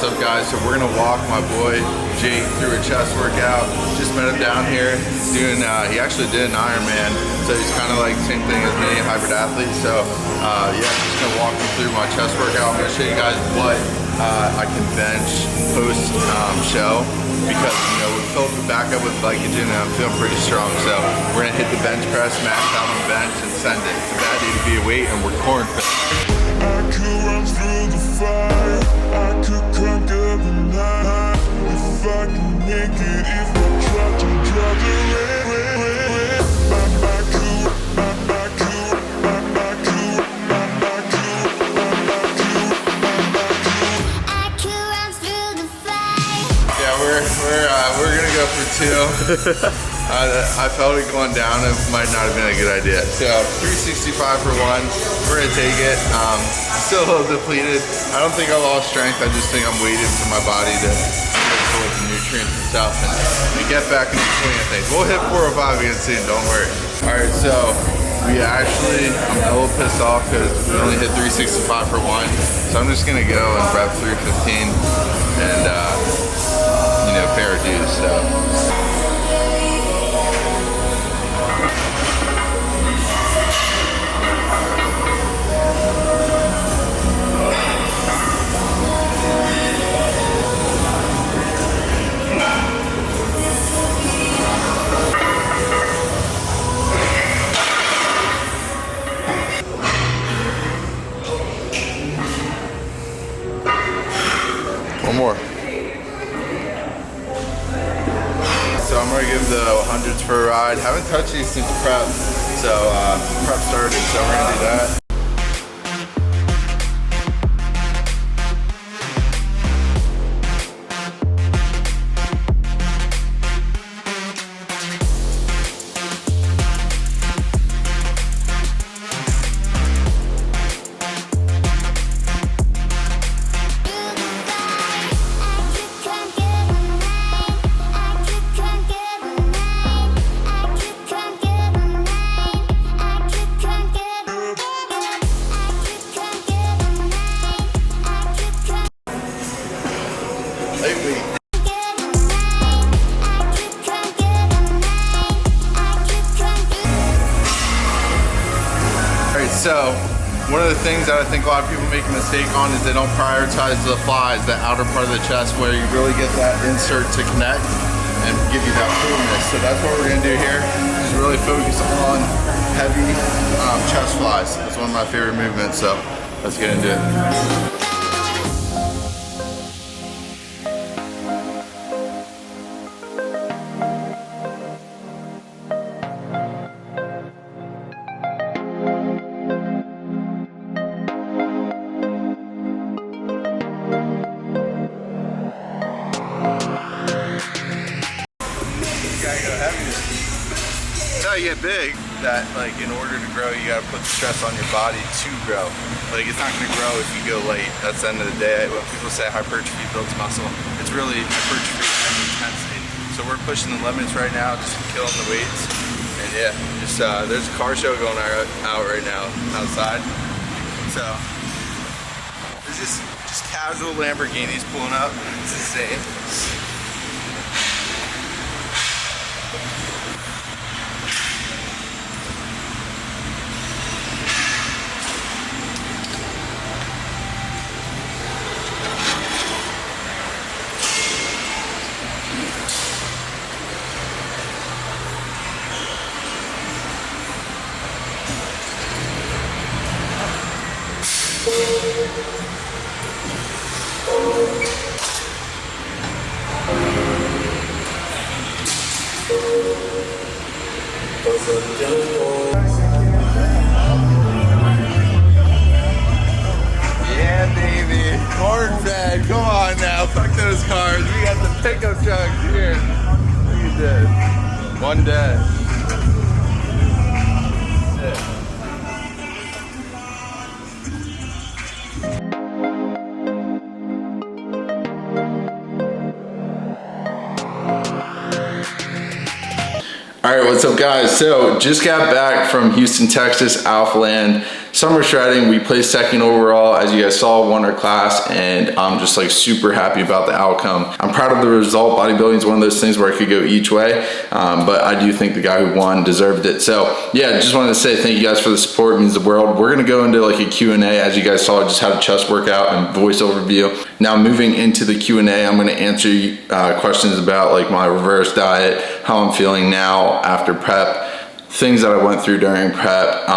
what's up guys? So we're gonna walk my boy Jake through a chest workout. Just met him down here. He's doing, he actually did an Ironman, so he's kind of like the same thing as me, a hybrid athlete. So yeah, I'm just gonna walk him through my chest workout. I'm gonna show you guys what I can bench post show, because you know we filled the back up with glycogen and I'm feeling pretty strong. So we're gonna hit the bench press, max out on the bench, and send it. It's a bad day to be a weight, and we're corn fed. I could run through the fire, I could conquer the night. If I can make it, if I try to draw the red. Yeah, we're gonna go for two. I felt it going down. It might not have been a good idea. So 365 for one. We're gonna take it. Still a little depleted. I don't think I lost strength. I just think I'm waiting for my body to absorb the nutrients and stuff and get back in the swing of things. We'll hit 405 again soon. Don't worry. All right, so we actually, I'm a little pissed off because we only hit 365 for one. So I'm just gonna go and rep 315 and you know, fair dues. So. One more. So I'm gonna give the hundreds for a ride. Haven't touched these since prep, so prep started, so we're gonna do that. So, one of the things that I think a lot of people make a mistake on is they don't prioritize the flies, the outer part of the chest where you really get that insert to connect and give you that fullness. So that's what we're gonna do here, is really focus on heavy chest flies. That's one of my favorite movements, so let's get into it. You get big that like in order to grow you gotta put the stress on your body to grow. Like it's not gonna grow if you go late. That's the end of the day. When people say hypertrophy builds muscle, it's really hypertrophy and intensity. So we're pushing the limits right now, just killing the weights. And yeah, just there's a car show going out right now outside. So there's just casual Lamborghinis pulling up. It's insane. Yeah, baby, corn fed. Come on now, fuck those cars. We got the pickup trucks here. Look at this. One day. Yeah. All right, what's up guys? So just got back from Houston, Texas, Alpha Land. summer shredding, we placed second overall. As you guys saw, won our class, and I'm just like super happy about the outcome. I'm proud of the result. Bodybuilding is one of those things where it could go each way, but I do think the guy who won deserved it. So yeah, just wanted to say thank you guys for the support. It means the world. We're gonna go into like a Q&A. As you guys saw, I just had a chest workout and voice overview. Now moving into the Q&A, I'm gonna answer questions about like my reverse diet, how I'm feeling now after prep, things that I went through during prep,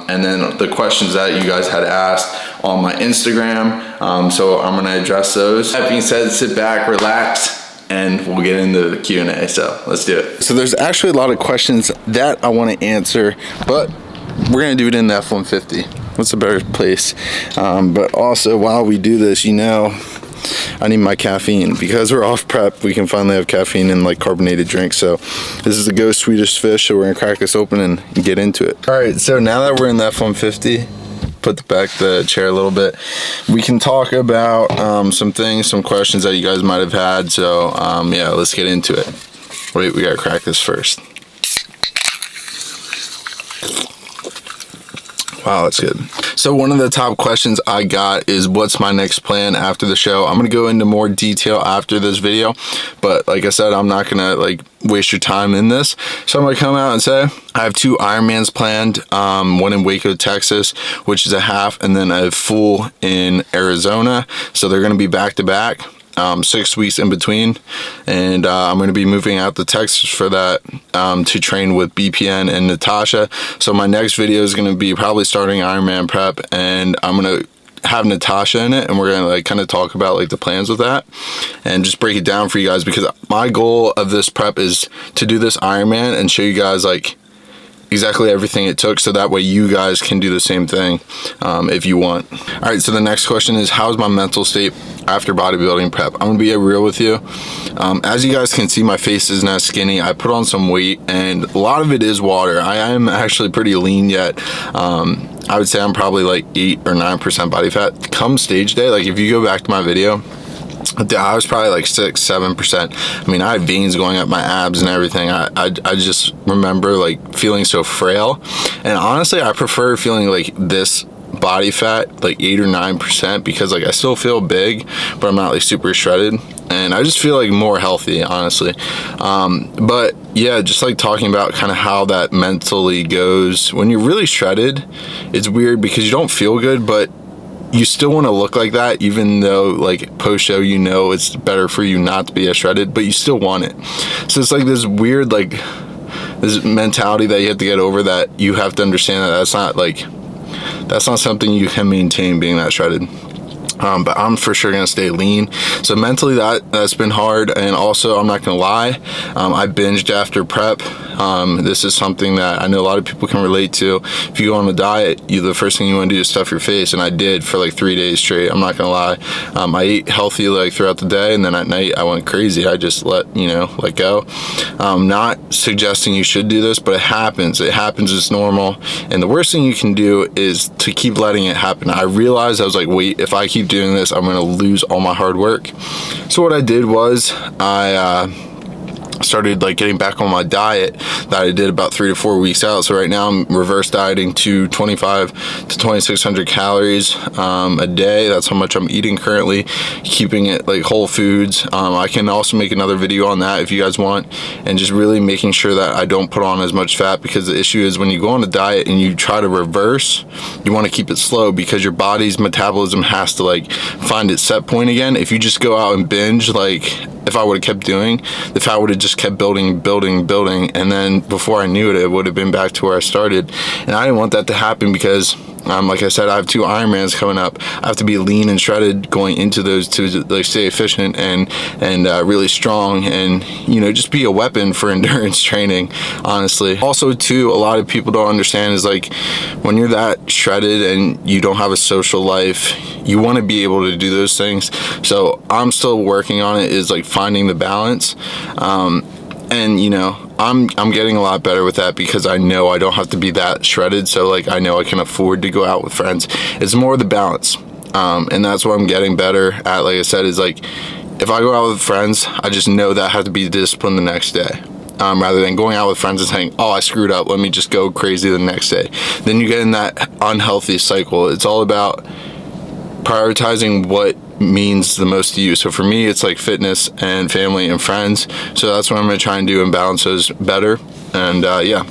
and then the questions that you guys had asked on my Instagram. So I'm gonna address those. That being said, sit back, relax, and we'll get into the Q&A. So let's do it. So there's actually a lot of questions that I wanna answer, but we're gonna do it in the F-150. What's a better place? But also while we do this, you know, I need my caffeine. Because we're off prep, we can finally have caffeine in like carbonated drinks. So this is the Ghost Swedish Fish, so we're gonna crack this open and get into it. All right, so now that we're in the F-150, put back the chair a little bit, we can talk about some things, some questions that you guys might have had. So yeah, let's get into it. Wait, we gotta crack this first. Wow, that's good. So one of the top questions I got is, what's my next plan after the show? I'm gonna go into more detail after this video, but like I said, I'm not gonna like waste your time in this. So I'm gonna come out and say, I have 2 Ironmans planned, one in Waco, Texas, which is a half, and then a full in Arizona. So they're gonna be back to back. 6 weeks in between, and I'm going to be moving out to Texas for that to train with BPN and Natasha. So my next video is going to be probably starting Ironman prep, and I'm going to have Natasha in it, and we're going to like kind of talk about like the plans with that and just break it down for you guys, because my goal of this prep is to do this Ironman and show you guys like exactly everything it took, so that way you guys can do the same thing if you want. All right, so the next question is, how's my mental state after bodybuilding prep? I'm gonna be real with you. As you guys can see, my face is not skinny. I put on some weight, and a lot of it is water. I am actually pretty lean yet. I would say I'm probably like 8 or 9% body fat. Come stage day, like if you go back to my video, I was probably like 6-7%. I mean, I had veins going up my abs and everything. I just remember like feeling so frail, and honestly I prefer feeling like this body fat, like 8 or 9%, because like I still feel big, but I'm not like super shredded, and I just feel like more healthy, honestly. But yeah, just like talking about kind of how that mentally goes when you're really shredded. It's weird because you don't feel good, but you still want to look like that, even though like post show, you know, it's better for you not to be as shredded, but you still want it. So it's like this weird, like this mentality that you have to get over, that you have to understand that that's not something you can maintain being that shredded. But I'm for sure gonna stay lean. So mentally that's been hard, and also I'm not gonna lie, I binged after prep. This is something that I know a lot of people can relate to. If you go on a diet, the first thing you want to do is stuff your face, and I did for like 3 days straight. I'm not gonna lie. I ate healthy like throughout the day, and then at night I went crazy. I just let go. Not suggesting you should do this, but it happens. It's normal, and the worst thing you can do is to keep letting it happen. I realized, I was like, wait, if I keep doing this, I'm gonna lose all my hard work. So what I did was I started like getting back on my diet that I did about 3 to 4 weeks out. So right now I'm reverse dieting to 25 to 2600 calories a day. That's how much I'm eating currently, keeping it like whole foods. I can also make another video on that if you guys want, and just really making sure that I don't put on as much fat, because the issue is when you go on a diet and you try to reverse, you want to keep it slow, because your body's metabolism has to like find its set point again. If you just go out and binge, like if I would have kept doing, the fat would have just kept building, and then before I knew it, it would have been back to where I started. And I didn't want that to happen, because like I said, I have 2 Ironmans coming up. I have to be lean and shredded going into those to like stay efficient and really strong, and just be a weapon for endurance training, honestly. Also too, a lot of people don't understand is like when you're that shredded and you don't have a social life, you want to be able to do those things. So I'm still working on it, is like finding the balance. And I'm getting a lot better with that, because I know I don't have to be that shredded. So like I know I can afford to go out with friends. It's more the balance, and that's what I'm getting better at. Like I said, is like if I go out with friends, I just know that I have to be disciplined the next day. rather than going out with friends and saying, oh, I screwed up, let me just go crazy the next day. Then you get in that unhealthy cycle. It's all about prioritizing what means the most to you. So for me, it's like fitness and family and friends. So that's what I'm going to try and do and balance those better. And yeah,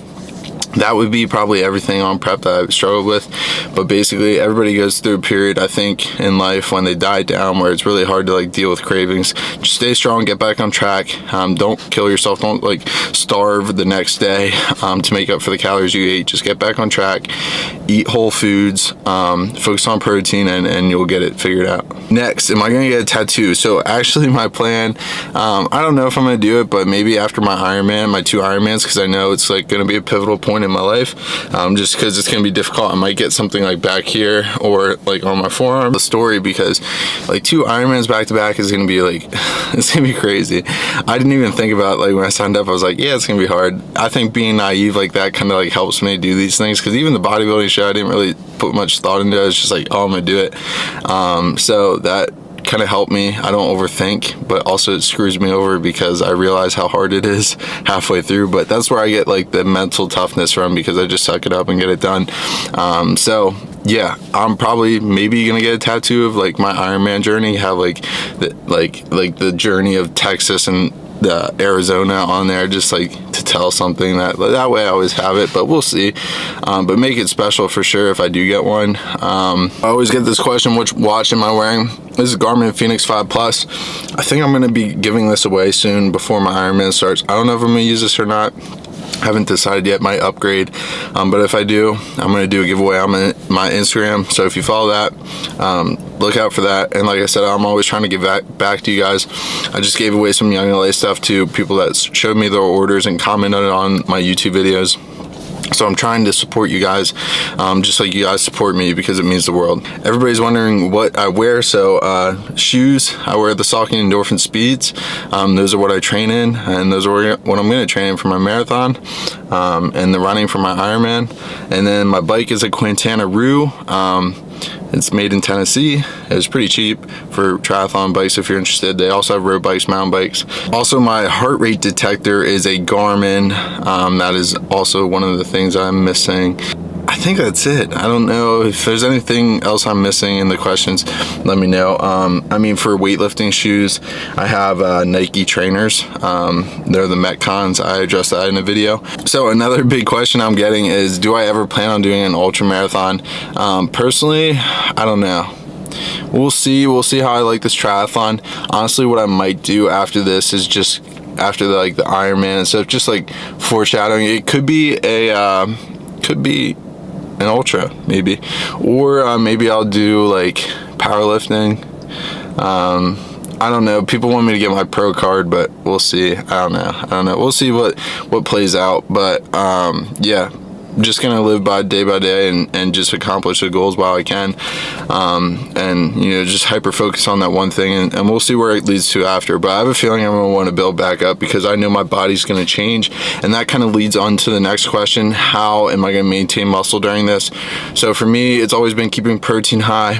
that would be probably everything on prep that I've struggled with. But basically, everybody goes through a period, I think, in life when they die down, where it's really hard to like deal with cravings. Just stay strong, get back on track. Don't kill yourself. Don't like starve the next day to make up for the calories you ate. Just get back on track. Eat whole foods. Focus on protein, and you'll get it figured out. Next, am I gonna get a tattoo? So actually, my plan, I don't know if I'm gonna do it, but maybe after my Ironman, my 2 Ironmans, because I know it's like gonna be a pivotal point in my life, just because it's gonna be difficult. I might get something like back here or like on my forearm. The story, because like 2 Ironmans back to back is gonna be like, it's gonna be crazy. I didn't even think about, like, when I signed up, I was like, yeah, it's gonna be hard. I think being naive like that kind of like helps me do these things, because even the bodybuilding show, I didn't really put much thought into it. It's just like, oh, I'm gonna do it. So that kind of helped me. I don't overthink, but also it screws me over because I realize how hard it is halfway through. But that's where I get like the mental toughness from, because I just suck it up and get it done. So yeah, I'm probably maybe gonna get a tattoo of like my Ironman journey, have like the journey of Texas and the Arizona on there, just like to tell something that way I always have it. But we'll see. But make it special for sure if I do get one. I always get this question, which watch am I wearing? This is Garmin Phoenix 5 Plus. I think I'm gonna be giving this away soon before my Ironman starts. I don't know if I'm gonna use this or not. Haven't decided yet, might upgrade, but if I do, I'm going to do a giveaway on my Instagram, so if you follow that, look out for that. And like I said, I'm always trying to give back to you guys. I just gave away some Young LA stuff to people that showed me their orders and commented on my YouTube videos. So I'm trying to support you guys, just like you guys support me, because it means the world. Everybody's wondering what I wear. So shoes, I wear the Saucony Endorphin Speeds. Those are what I train in, and those are what I'm going to train in for my marathon, and the running for my Ironman. And then my bike is a Quintana Roo. It's made in Tennessee. It was pretty cheap for triathlon bikes if you're interested. They also have road bikes, mountain bikes. Also, my heart rate detector is a Garmin. That is also one of the things I'm missing. I think that's it. I don't know if there's anything else I'm missing in the questions. Let me know. I mean, for weightlifting shoes, I have Nike trainers. They're the Metcons. I addressed that in a video. So another big question I'm getting is, do I ever plan on doing an ultra marathon? Personally, I don't know. We'll see how I like this triathlon. Honestly, what I might do after this is just after the Ironman and stuff, just like foreshadowing. It could be an ultra, maybe, or maybe I'll do like powerlifting. I don't know. People want me to get my pro card, but we'll see. I don't know. We'll see what plays out. But yeah, I'm just gonna live by day and just accomplish the goals while I can, and just hyper focus on that one thing, and we'll see where it leads to after. But I have a feeling I'm gonna want to build back up, because I know my body's gonna change, and that kind of leads on to the next question: how am I gonna maintain muscle during this? So for me, it's always been keeping protein high,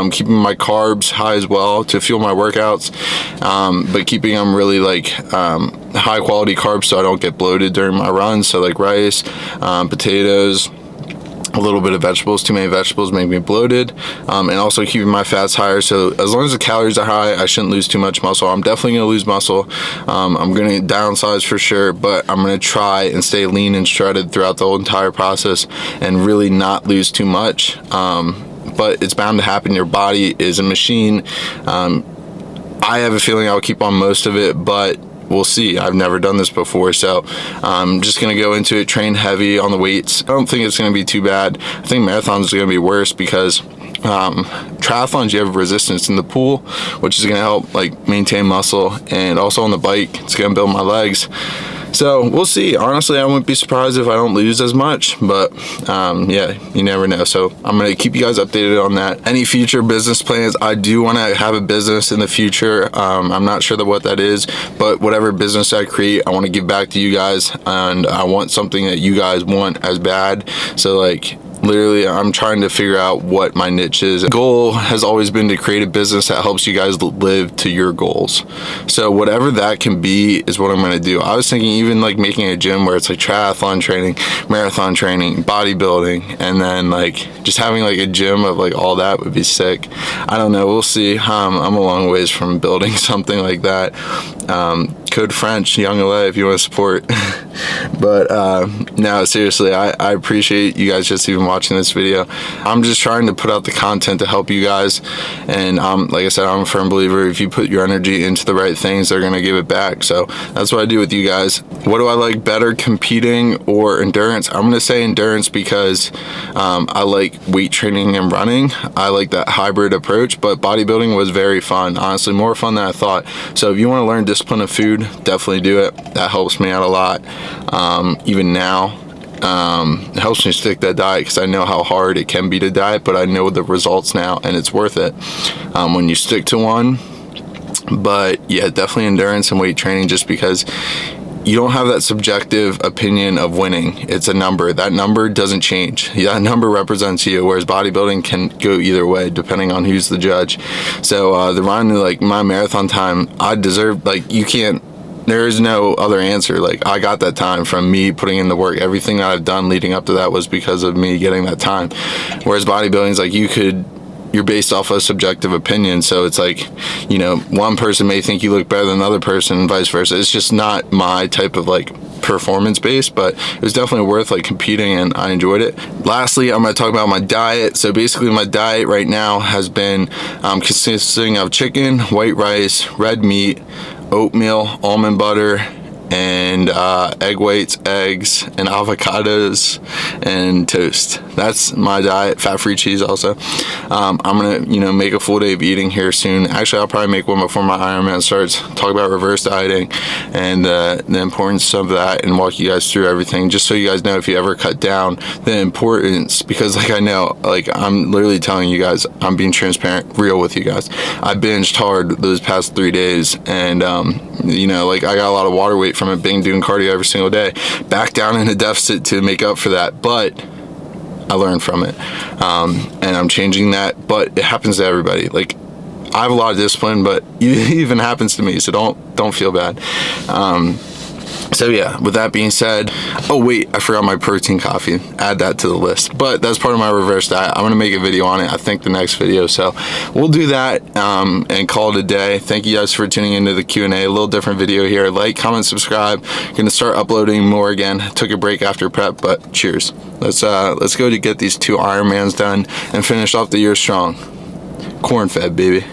keeping my carbs high as well to fuel my workouts, but keeping them really high quality carbs so I don't get bloated during my runs. So like rice, potatoes, a little bit of vegetables. Too many vegetables make me bloated, and also keeping my fats higher. So as long as the calories are high, I shouldn't lose too much muscle. I'm definitely going to lose muscle. I'm going to downsize for sure, but I'm going to try and stay lean and shredded throughout the whole entire process and really not lose too much. But it's bound to happen. Your body is a machine. I have a feeling I'll keep on most of it, but we'll see. I've never done this before, so I'm just gonna go into it, train heavy on the weights. I don't think it's gonna be too bad. I think marathons are gonna be worse, because triathlons, you have resistance in the pool, which is gonna help maintain muscle, and also on the bike, it's gonna build my legs. So we'll see. Honestly, I wouldn't be surprised if I don't lose as much, but yeah, you never know. So I'm going to keep you guys updated on that. Any future business plans, I do want to have a business in the future. I'm not sure what that is, but whatever business I create, I want to give back to you guys, and I want something that you guys want as bad. So literally, I'm trying to figure out what my niche is. The goal has always been to create a business that helps you guys live to your goals. So whatever that can be is what I'm going to do. I was thinking even like making a gym where it's like triathlon training, marathon training, bodybuilding, and then like just having like a gym of like all that would be sick. I don't know. We'll see. I'm a long ways from building something like that. Code French, Young LA, if you want to support. But no, seriously, I appreciate you guys just even watching this video. I'm just trying to put out the content to help you guys, and like I said, I'm a firm believer if you put your energy into the right things, they're gonna give it back. So that's what I do with you guys. What do I like better, competing or endurance? I'm gonna say endurance because I like weight training and running. I like that hybrid approach, but bodybuilding was very fun, honestly, more fun than I thought. So if you want to learn discipline of food, definitely do it. That helps me out a lot. Even now, it helps me stick that diet because I know how hard it can be to diet, but I know the results now and it's worth it when you stick to one. But yeah, definitely endurance and weight training, just because you don't have that subjective opinion of winning. It's a number. That number doesn't change. That number represents you, whereas bodybuilding can go either way depending on who's the judge. So the run, like my marathon time, I deserved, like you can't, there is no other answer. Like I got that time from me putting in the work. Everything that I've done leading up to that was because of me getting that time. Whereas bodybuilding is like you're based off of subjective opinion. So it's like, you know, one person may think you look better than another person and vice versa. It's just not my type of like performance based, but it was definitely worth like competing and I enjoyed it. Lastly, I'm going to talk about my diet. So basically my diet right now has been consisting of chicken, white rice, red meat, oatmeal, almond butter, and egg whites, eggs, and avocados, and toast. That's my diet. Fat-free cheese also. I'm gonna, you know, make a full day of eating here soon. Actually, I'll probably make one before my Ironman starts. Talk about reverse dieting and the importance of that, and walk you guys through everything, just so you guys know if you ever cut down, the importance. Because like I know, like I'm literally telling you guys, I'm being transparent, real with you guys. I binged hard those past 3 days, and you know, like I got a lot of water weight from it being doing cardio every single day. Back down in a deficit to make up for that, but I learned from it, and I'm changing that. But it happens to everybody. Like I have a lot of discipline, but it even happens to me, so don't feel bad. So yeah, with that being said, oh wait, I forgot my protein coffee. Add that to the list. But that's part of my reverse diet. I'm gonna make a video on it, I think the next video. So we'll do that and call it a day. Thank you guys for tuning into the Q&A. A little different video here. Like, comment, subscribe. Gonna start uploading more again. Took a break after prep, but cheers. Let's go to get these 2 Ironmans done and finish off the year strong. Corn fed, baby.